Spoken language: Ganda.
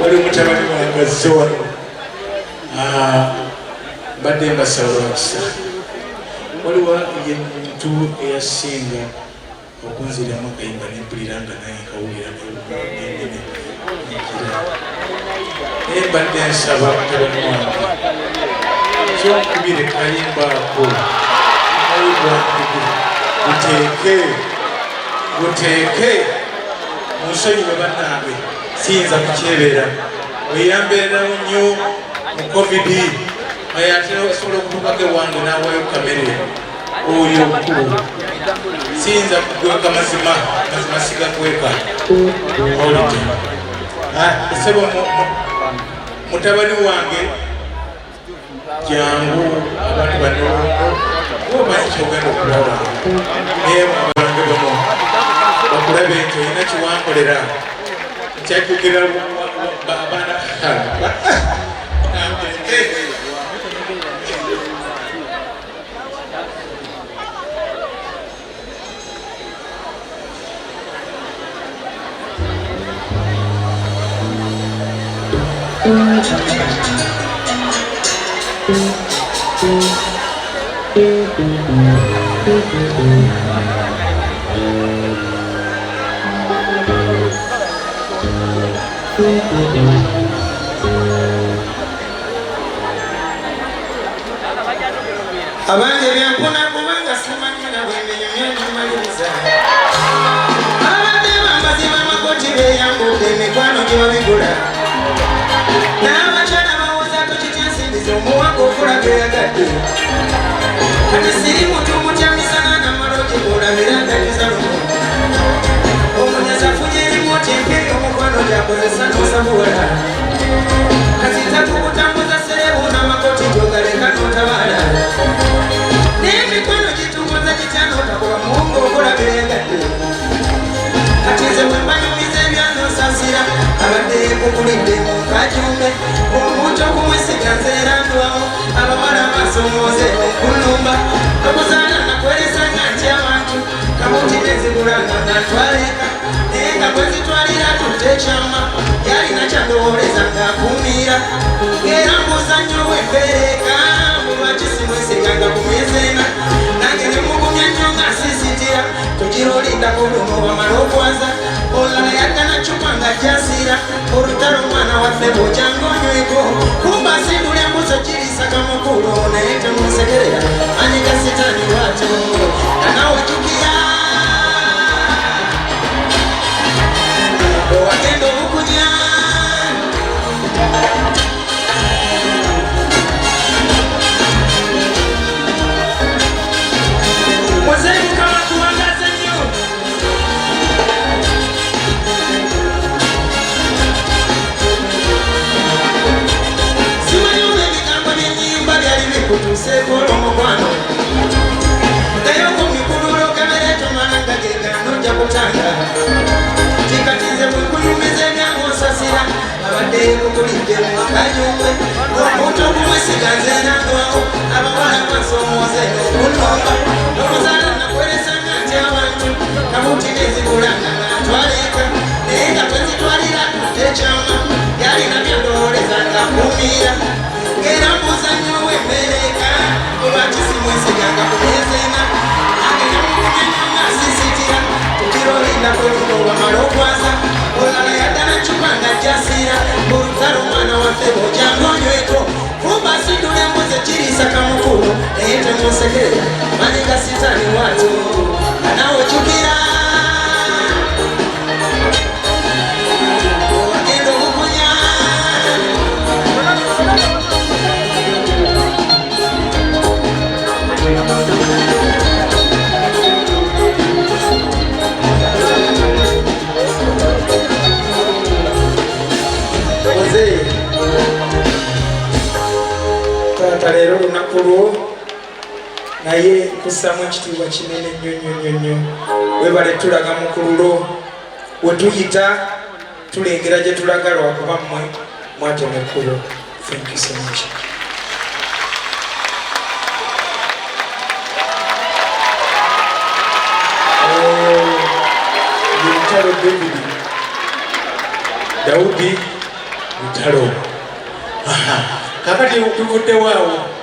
wali mutabani wange Zoro badde mbasaba lwakisa waliwo ye muntu eyasinga okunziramu akayimba nempulira nga naye nkawulira naye mbadde nsaba mutabani wange kyokubire kayimba ako guteeke munsonyiwe bannange siyinza kukyebera weyambeerawo nnyo mu covid naye ate osobola okutubako ewange n'awaayo kamere oyo okulu siyinza kugweka mazima sigakweka olite sebo mutabani wange jangu abantu bano omanyi kyogenda okulaba naye abange bano bakulabe nti olina kiwankolera kyajjukira abaana abanje byampona kubanga simanyi na bwemenya myanyimaliriza abadde bamazima amakoti beyambuka emikwano gye babigula n'abakyala bawozaako kityansimbiza omuwaka okulaga eyagadde kati siri muntu mutyamisana namalogi olabira ndaliza lumu omunyaza afunye erimoti emperi omukwano gyakozesa nosabuwala kati takubutambuza serebu n'amakoti gyogaleka notabala n'emikwano gitunguza gityano takuba muwunga okulaga eyagadde kati nze bwembanyumiza ebyanosasira abadde yekugulidde mu kajumbe omuntu okumwesiga nze erandwawo abawala basomooze okulumba okuzaala nakweresa nga nti abantu kabuti nezigulanga nga ntwaleka naye nga kwezitwalira tutte ekyama yalina kyandowoleza ng'akuumira era mbuuza nnyo bwembeereka bulwaki simwesiganga ku myezi ena nange ne mugumya nnyo ng'asiisitira tugira olindako luno wamala okwaza olala yaggana cupa nga jasiira olutalo omwana waffe bwojanga onyweko kumba nsindula embuzo girisaka mukulu naye temunsekerera anyiga sitaani lwato anawe jukira owagenda obukunya muzeemukama kuwangaze nnyo simanyi ebigambo byennyimba byali bikutuuseeko olw'omukwano naye okumikululo kamere tomalanga gegano ojja kutanga tikatize bwekuyumiza ebyange osasira abadde yekugulidde mu kajumbe omuntu okumwesiga nze nandwawo abawala basomooze okunnomba okuzaala nakweresanga nti abantu kabuti nezigulanga ngantwaleeka naye nga twezitwalira tutte ekyama yalina byandowoleza ngaakuumira ng'era mbuuza nnyo wembeereka olwaki simwesiganga ku myezena nange namugumya nnyo ngaasisitira tugira olindako luno wamala okwaza olala yaddala cupa nga jasiira olutalo omwana waffe bwojanga onyweko kumba nsindula embuzi girisaka mukulu naye temunsekerera manyiga sitaani waato anawe jukira wagenda obukunya taata leero olunaku lwo naye kussamu ekitiibwa kinene nnyo webale tulaga mukululo wetuyita tulengera gye tulaga lwakuba mmwe mwatema ekkubo. Thank you so much. David Daudi Lutalo. Kakati tuvuddewo awo